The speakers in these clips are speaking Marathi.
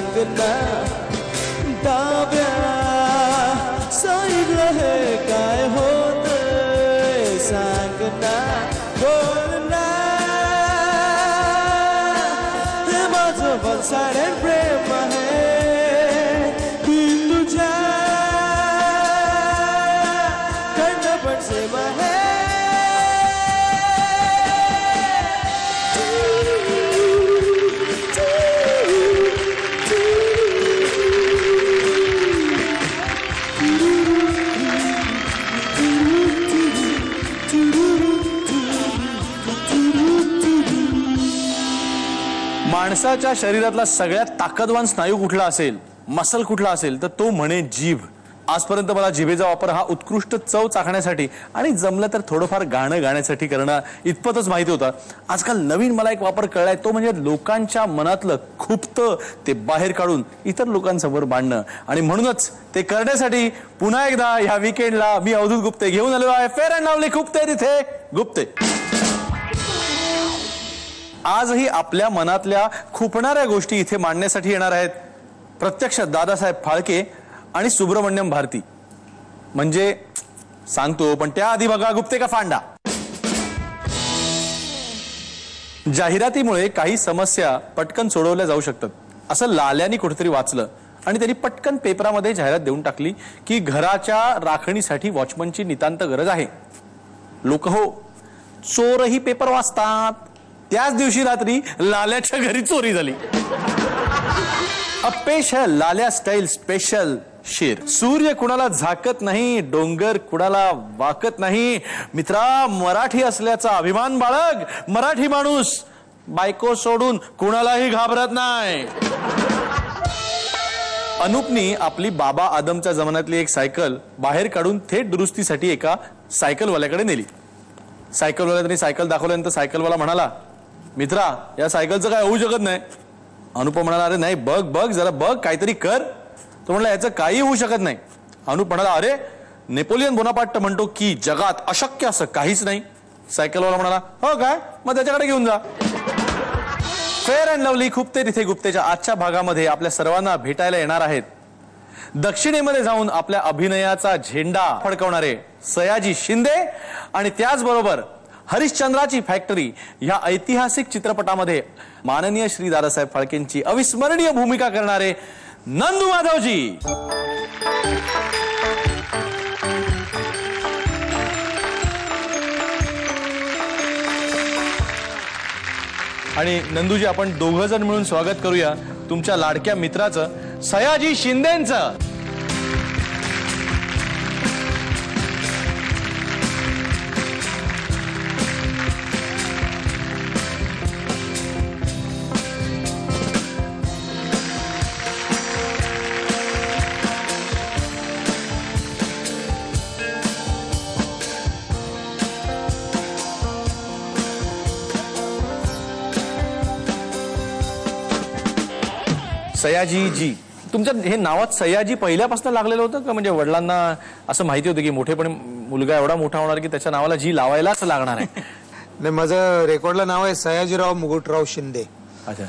सांग ना डाव्या साईडला हे काय होतंय सांग ना बोल ना हे माझं वन साइडेड प्रेम आहे की तुझ्या कडनं पण सेम आहे माणसाच्या शरीरातला सगळ्यात ताकदवान स्नायू कुठला असेल मसल कुठला असेल तर तो म्हणे जीभ. आजपर्यंत मला जिभेचा वापर हा उत्कृष्ट चव चाखण्यासाठी आणि जमलं तर थोडंफार गाणं गाण्यासाठी करणं इतपतच माहिती होता. आजकाल नवीन मला एक वापर कळलाय तो म्हणजे लोकांच्या मनातलं खुपतं ते बाहेर काढून इतर लोकांसमोर मांडणं. आणि म्हणूनच ते करण्यासाठी पुन्हा एकदा ह्या वीकेंडला मी अवधूत गुप्ते घेऊन आलो आहे फेअर अँड लव्हली खुपते तिथे गुप्ते. आजही आपल्या मनातल्या खुपणाऱ्या गोष्टी इथे मांडण्यासाठी येणार आहेत प्रत्यक्ष दादासाहेब फाळके आणि सुब्रमण्यम भारती. म्हणजे सांगतो पण त्याआधी बघा गुप्ते का फांडा. जाहिरातीमुळे काही समस्या पटकन सोडवल्या जाऊ शकतात असं लाल्यानी कुठेतरी वाचलं आणि त्यांनी पटकन पेपरामध्ये जाहिरात देऊन टाकली की घराच्या राखणीसाठी वॉचमनची नितांत गरज आहे. लोक हो चोरही पेपर वाचतात. त्याच दिवशी रात्री लाल्याच्या घरी चोरी झाली. अपेश है लाल्या स्टाईल स्पेशल शेर. सूर्य कुणाला झाकत नाही डोंगर कुणाला वाकत नाही. मित्रा मराठी असल्याचा अभिमान बाळग. मराठी माणूस बायको सोडून कुणालाही घाबरत नाही. अनुपनी आपली बाबा आदमच्या जमान्यातली एक सायकल बाहेर काढून थेट दुरुस्तीसाठी एका सायकलवाल्याकडे नेली. सायकलवाल्याने सायकल दाखवल्यानंतर सायकलवाला म्हणाला मित्रा या सायकलचं काय होऊ शकत नाही. अनुप म्हणाला अरे नाही बघ बघ जरा बघ काहीतरी कर. तो म्हणला याचं काही होऊ शकत नाही. अनुप म्हणाला अरे नेपोलियन बोनापार्ट म्हणतो की जगात अशक्य असं काहीच नाही. सायकलवाला म्हणाला हो काय मग त्याच्याकडे घेऊन जा. फेअर अँड लव्हली खुपते तिथे गुप्तेच्या आजच्या भागामध्ये आपल्या सर्वांना भेटायला येणार आहेत दक्षिणेमध्ये जाऊन आपल्या अभिनयाचा झेंडा फडकवणारे सयाजी शिंदे आणि त्याचबरोबर हरिश्चंद्राची फॅक्टरी ह्या ऐतिहासिक चित्रपटामध्ये माननीय श्री दादासाहेब फाळकेंची अविस्मरणीय भूमिका करणारे नंदू माधवजी. आणि नंदूजी आपण दोघं जण मिळून स्वागत करूया तुमच्या लाडक्या मित्राचं सयाजी शिंदेंचं. सयाजी जी तुमच्या हे नावात सयाजी पहिल्यापासून लागलेलं होतं का म्हणजे वडिलांना असं माहिती होतं की मोठेपणे मुलगा एवढा मोठा होणार की त्याच्या नावाला जी लावायलाच लागणार आहे. नाही माझं रेकॉर्डला नाव आहे सयाजीराव मुकुटराव शिंदे.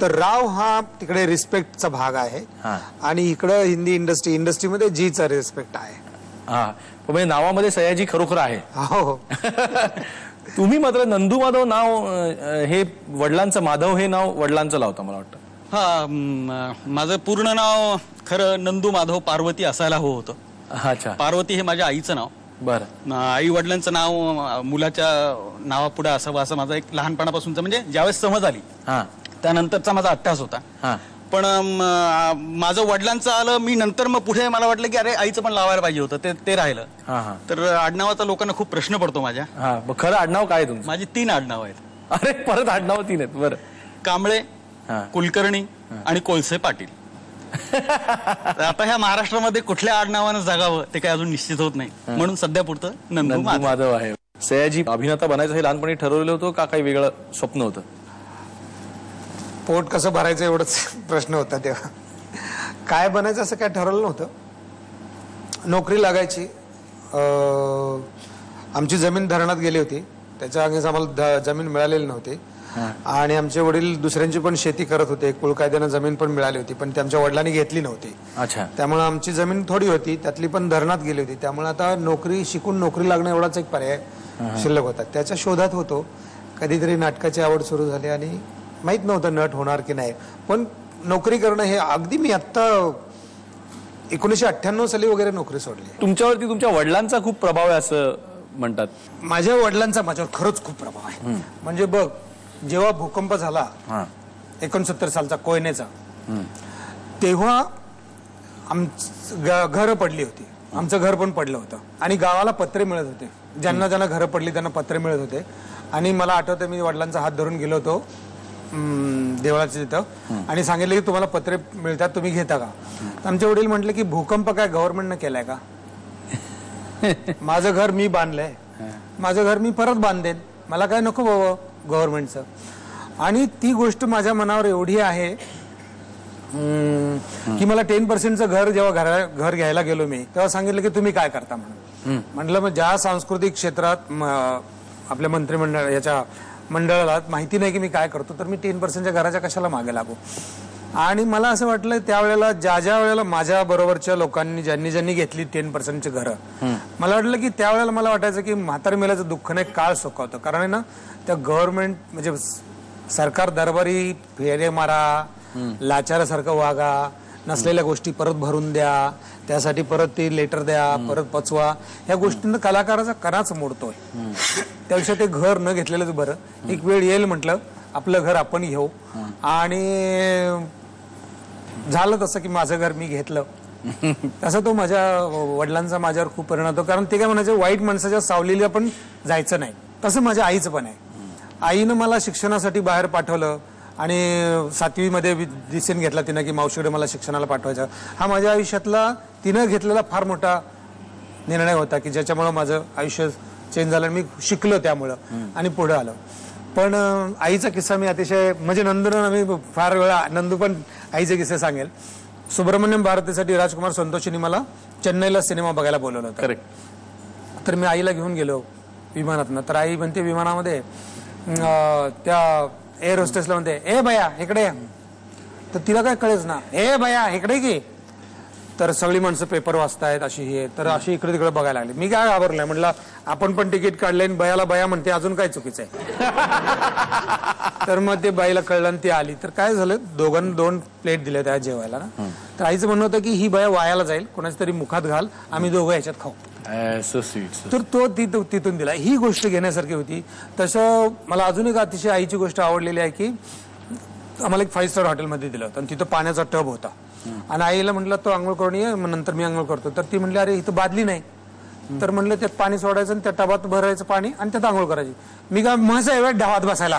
तर राव हा तिकडे रिस्पेक्टचा भाग आहे आणि इकडे हिंदी इंडस्ट्रीमध्ये जीचा रिस्पेक्ट आहे. हा म्हणजे नावामध्ये सयाजी खरोखर आहे. हो. तुम्ही मात्र नंदू माधव नाव हे वडिलांचं माधव हे नाव वडिलांचं लावतं मला वाटतं. हा माझं पूर्ण नाव खरं नंदू माधव पार्वती असायला हवं होतं. अच्छा पार्वती हे माझ्या आईचं नाव. बरं आई वडिलांचं नाव मुलाच्या नावापुढे असावं असं माझं एक लहानपणापासूनचं म्हणजे ज्यावेळेस समज आली त्यानंतरचा माझा अट्टास होता. पण माझं वडिलांचं आलं मी नंतर मग पुढे मला वाटलं की अरे आईचं पण लावायला पाहिजे होतं ते राहिलं. तर आडनावाचा लोकांना खूप प्रश्न पडतो माझ्या. खरं आडनाव काय तुमचं? माझी 3 आडनाव आहेत. अरे परत आडनाव 3 आहेत. बरं कांबळे कुलकर्णी आणि कोळसे पाटील. आता ह्या महाराष्ट्रामध्ये कुठल्या आडनावानं जगावं ते काय अजून निश्चित होत नाही म्हणून सध्या पुरतं नंदू माधव आहे. सयाजी अभिनेता बनायचं हे लहानपणी ठरवलेलं होतं का काही वेगळं स्वप्न होतं? पोट कसं भरायचं एवढंच प्रश्न होता तेव्हा. काय बनायचं असं काय ठरवलं नव्हतं. नोकरी लागायची. आमची जमीन धरणात गेली होती त्याच्या आधीच आम्हाला जमीन मिळालेली नव्हती आणि आमचे वडील दुसऱ्यांची पण शेती करत होते, कुलकायद्यानं जमीन पण मिळाली होती, पण ते आमच्या वडिलांनी घेतली नव्हती. अच्छा. त्यामुळे आमची जमीन थोडी होती, त्यातली पण धरणात गेली होती. त्यामुळे आता शिकून नोकरी लागणं एवढाच एक पर्याय शिल्लक होता. त्याच्या शोधात होतो. कधीतरी नाटकाची आवड सुरू झाली आणि माहित नव्हतं नट होणार की नाही, पण नोकरी करणं हे अगदी मी आता 1998 साली वगैरे नोकरी सोडली. तुमच्यावरती तुमच्या वडिलांचा खूप प्रभाव आहे असं म्हणतात. माझ्या वडिलांचा माझ्यावर खरंच खूप प्रभाव आहे. म्हणजे बघ, जेव्हा भूकंप झाला 69 सालचा कोयनेचा, तेव्हा घरं पडली होती. आमचं घर पण पडलं होतं आणि गावाला पत्रे मिळत होते. ज्यांना ज्यांना घरं पडली त्यांना पत्रे मिळत होते. आणि मला आठवतं मी वडिलांचा हात धरून गेलो होतो देवळाच्या तिथं आणि सांगितलं की तुम्हाला पत्रे मिळतात, तुम्ही घेता का? आमचे वडील म्हटले की भूकंप काय गव्हर्नमेंटनं केलाय का? माझं घर मी बांधलंय, माझं घर मी परत बांधेन, मला काय नको बाबा गव्हर्नमेंटचं. आणि ती गोष्ट माझ्या मनावर एवढी आहे की मला 10% घर जेव्हा घर घ्यायला गेलो मी, तेव्हा सांगितलं की तुम्ही काय करता म्हणून. म्हटलं मग ज्या सांस्कृतिक क्षेत्रात आपल्या मंत्रिमंडळ याच्या मंडळाला माहिती नाही की मी काय करतो, तर मी 10% घराच्या कशाला मागे लागू. आणि मला असं वाटलं त्यावेळेला ज्या वेळेला माझ्या बरोबरच्या लोकांनी ज्यांनी घेतली 10% घरं, मला वाटलं की त्यावेळेला मला वाटायचं की म्हातारी मेल्याचं दुःख नाही, काळ सोकावतं. कारण आहे ना, त्या गव्हर्नमेंट म्हणजे सरकार दरबारी फेरे मारा, लाचारासारखं वागा, नसलेल्या गोष्टी परत भरून द्या, त्यासाठी परत ते लेटर द्या, परत पचवा, ह्या गोष्टींना कलाकाराचा कणाच मोडतोय. त्यापेक्षा ते घर न घेतलेलंच बरं. एक वेळ येईल म्हटलं आपलं घर आपण घेऊ. आणि झालं तसं की माझं घर मी घेतलं. तसं तो माझ्या वडिलांचा माझ्यावर खूप परिणाम होतो. कारण ते काय म्हणायचे, वाईट माणसाच्या सावलीला पण जायचं नाही. तसं माझ्या आईचं पण आहे. आईनं मला शिक्षणासाठी बाहेर पाठवलं आणि 7वी मध्ये डिसिजन घेतला तिनं की मावशीकडे मला शिक्षणाला पाठवायचं. हा माझ्या आयुष्यातला तिनं घेतलेला फार मोठा निर्णय होता की ज्याच्यामुळे माझं आयुष्य चेंज झालं, मी शिकलो त्यामुळं आणि पुढे आलो. पण आईचा किस्सा मी अतिशय म्हणजे नंदूनं आम्ही फार वेळा नंदू पण आईचे किस्से सांगेल. सुब्रमण्यम भारतीसाठी राजकुमार संतोषींनी मला चेन्नईला सिनेमा बघायला बोलवलं होतं. करेक्ट. तर मी आईला घेऊन गेलो विमानातनं. तर आई म्हणते विमानामध्ये त्या एअर होस्टेसला म्हणते, ए बया इकडे. तर तिला काय कळेच ना, ए बया इकडे की. तर सगळी माणसं पेपर वाचतायत अशी हे, तर अशी इकडे तिकडे बघायला लागली. मी काय घाबरलंय, म्हटलं आपण पण तिकीट काढले आणि बयाला बया म्हणते, अजून काय चुकीचं आहे. तर मग ते बाईला कळलं आणि ती आली. तर काय झालं, 2 प्लेट दिल्या त्या जेवायला ना. तर आईचं म्हणणं होतं की ही बया वायाला जाईल, कोणाच्या तरी मुखात घाल, आम्ही दोघं ह्याच्यात खाऊ. तर तो तिथून दिला. ही गोष्ट घेण्यासारखी होती. तसं मला अजून एक अतिशय आईची गोष्ट आवडलेली आहे की आम्हाला एक 5 स्टार हॉटेलमध्ये दिलं होतं आणि तिथं पाण्याचा टब होता. आणि आईला म्हटलं तो आंघोळ करून ये, मग नंतर मी आंघोळ करतो. तर ती म्हणली अरे इथं बादली नाही. तर म्हणलं त्यात पाणी सोडायचं आणि त्या टबात भरायचं पाणी आणि त्यात आंघोळ करायची. मी काय मजा आहे ढावात बसायला.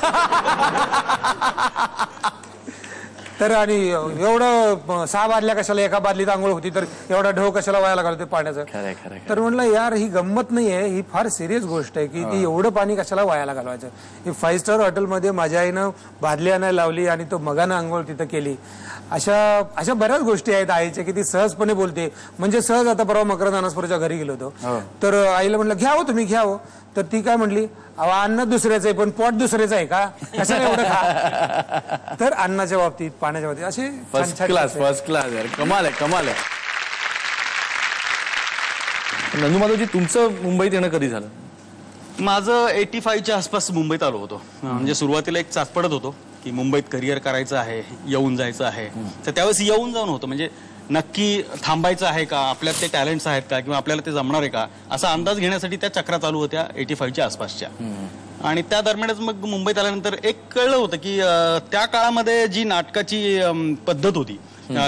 तर आणि एवढं 6 बादल्या कशाला, एका बादलीत आंघोळ होती तर एवढा ढव कशाला व्हायला घालते पाण्याचं. तर म्हणलं यार ही गंमत नाहीये, ही फार सिरियस गोष्ट आहे की ती एवढं पाणी कशाला व्हायला घालवायचं. ही 5 स्टार हॉटेलमध्ये माझ्या आईनं बादली आणायला लावली आणि तो मगानं आंघोळ तिथं केली. अशा बऱ्याच गोष्टी आहेत आईच्या की ती सहजपणे बोलते. म्हणजे सहज आता परवा मकरंद अनासपुरच्या घरी गेलो होतो. तर आईला म्हटलं घ्यावं तुम्ही घ्यावं. तर ती काय म्हणली, अन्न दुसऱ्याचं आहे पण पोट दुसऱ्याचं आहे का, कशाला एवढं खा. तर अन्नाच्या बाबतीत, पाण्याच्या बाबतीत असे फर्स्ट क्लास यार, कमाल आहे कमाल आहे. नंदू माधवजी, तुमचं मुंबईत येणं कधी झालं? माझं 85च्या आसपास मुंबईत आलो होतो. म्हणजे सुरुवातीला एक चाच पडत होतो की मुंबईत करिअर करायचं आहे, येऊन जायचं आहे. तर त्यावेळेस येऊन जाऊन होतं, म्हणजे नक्की थांबायचं आहे का, आपल्यात ते टॅलेंट्स आहेत का, किंवा आपल्याला ते जमणार आहे का, असा अंदाज घेण्यासाठी त्या चक्रा चालू होत्या 85च्या आसपासच्या. आणि त्या दरम्यानच मग मुंबईत आल्यानंतर एक कळलं होतं की त्या काळामध्ये जी नाटकाची पद्धत होती,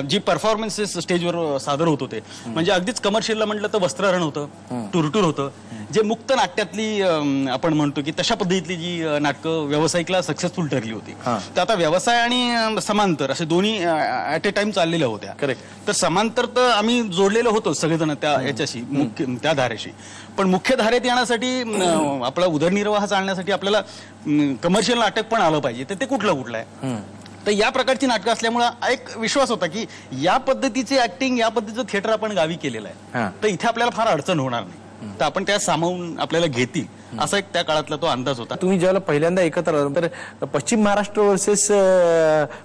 जी परफॉर्मन्सेस स्टेजवर सादर होत होते, म्हणजे अगदीच कमर्शियलला म्हटलं तर वस्त्रहरण होतं, टुरटूर होतं. जे मुक्त नाट्यातली आपण म्हणतो की तशा पद्धतीतली जी नाटकं व्यावसायिकला सक्सेसफुल ठरली होती. तर आता व्यवसाय आणि समांतर असे दोन्ही ऍट ए टाइम चाललेल्या होत्या. करेक्ट. तर समांतर तर आम्ही जोडलेलो होतो सगळेजण त्या याच्याशी, मुख्य त्या धारेशी. पण मुख्य धारेत येण्यासाठी, आपला उदरनिर्वाह चालण्यासाठी आपल्याला कमर्शियल नाटक पण आलं पाहिजे. तर ते कुठलं आहे. तर या प्रकारची नाटकं असल्यामुळे एक विश्वास होता की या पद्धतीचे ऍक्टिंग, या पद्धतीचं थिएटर आपण गावी केलेलं आहे, तर इथे आपल्याला फार अडचण होणार नाही. तर आपण त्या सामावून आपल्याला घेतील असा एक त्या काळातला तो अंदाज होता. तुम्ही ज्यावेळेला पहिल्यांदा एकत्र आला तर पश्चिम महाराष्ट्र वर्सेस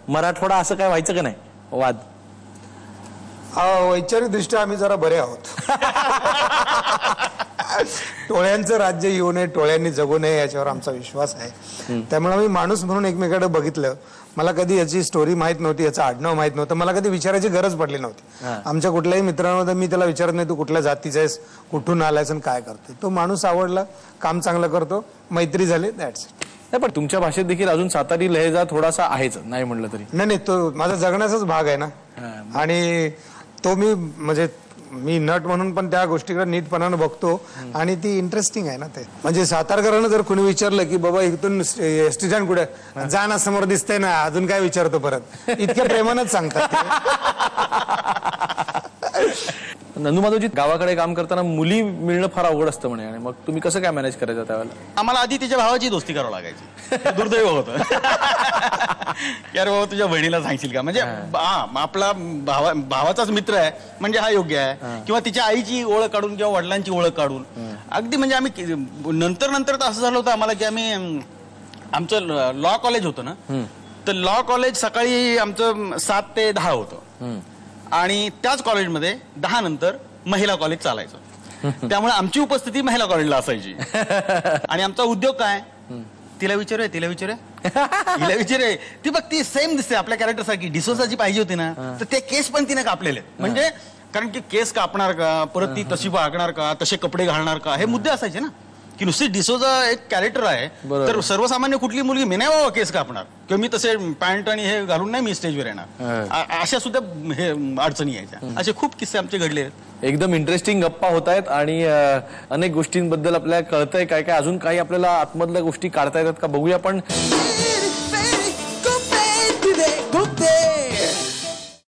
मराठवाडा असं काय व्हायचं का नाही वाद? वैचारिक दृष्ट्या आम्ही जरा बरे आहोत. टोळ्यांचं राज्य येऊ नये, टोळ्यांनी जगू नये याच्यावर आमचा विश्वास आहे. त्यामुळे आम्ही माणूस म्हणून एकमेकाकडे बघितलं. मला कधी याची स्टोरी माहित नव्हती, याचं आडनाव माहित नव्हतं, मला कधी विचारायची गरज पडली नव्हती. आमच्या कुठल्याही मित्रांना मी त्याला विचारत नाही तू कुठल्या जातीचा आहेस, कुठून आलायस आणि काय करतोय. तो माणूस आवडला, काम चांगलं करतो, मैत्री झाली, दॅट्स इट. नाही पण तुमच्या भाषेत देखील अजून सातारी लहेजा थोडासा आहेच, नाही म्हणलं तरी. नाही, तो माझा जगण्याचाच भाग आहे ना. आणि तो मी मी नट म्हणून पण त्या गोष्टीकडे नीटपणानं बघतो आणि ती इंटरेस्टिंग आहे ना. ते म्हणजे सातारकरांना जर कुणी विचारलं की बाबा इथून एसटी स्टँड कुठे जा ना, समोर दिसतंय ना, अजून काय विचारतो परत, इतक्या प्रेमानच सांगतात. नंदूमाधवजी, गावाकडे काम करताना मुली मिळणं फार अवघड असतं म्हणे, आणि मग तुम्ही कसं काय मॅनेज करायचं त्यावेळेला? आम्हाला आधी तिच्या भावाची दोस्ती करावं लागायची. दुर्दैव होतं. यार बाबा तुझ्या बहिणीला सांगशील का, म्हणजे आपला भावाचाच मित्र आहे म्हणजे हा योग्य आहे. किंवा तिच्या आईची ओळख काढून किंवा वडिलांची ओळख काढून अगदी, म्हणजे आम्ही नंतर तर असं झालं होतं आम्हाला की आम्ही आमचं लॉ कॉलेज होतं ना, तर लॉ कॉलेज सकाळी आमचं 7 ते 10 होतं आणि त्याच कॉलेजमध्ये 10 नंतर महिला कॉलेज चालायचं. त्यामुळे आमची उपस्थिती महिला कॉलेजला असायची. आणि आमचा उद्योग काय, तिला विचारूया हिला विचारूया, ती बघ ती सेम दिसते आपल्या कॅरेक्टर सारखी. डिसोजाची पाहिजे होती ना, तर ते केस पण तिने कापलेले. म्हणजे कारण की केस कापणार का, परत ती तशी वागणार का, तसे कपडे घालणार का, हे मुद्दे असायचे ना. की नुसती डिसोजा एक कॅरेक्टर आहे, तर सर्वसामान्य कुठली मुलगी मी नाही बाबा केस कापणार किंवा मी तसे पॅन्ट आणि हे घालून नाही मी स्टेजवर येणार, अशा सुद्धा हे अडचणी यायच्या. असे खूप किस्से आमचे घडले आहेत. एकदम इंटरेस्टिंग गप्पा होत आहेत आणि अनेक गोष्टींबद्दल आपल्याला कळतंय काय काय, अजून काही आपल्याला आतमधल्या गोष्टी काढता येतात का बघूया. पण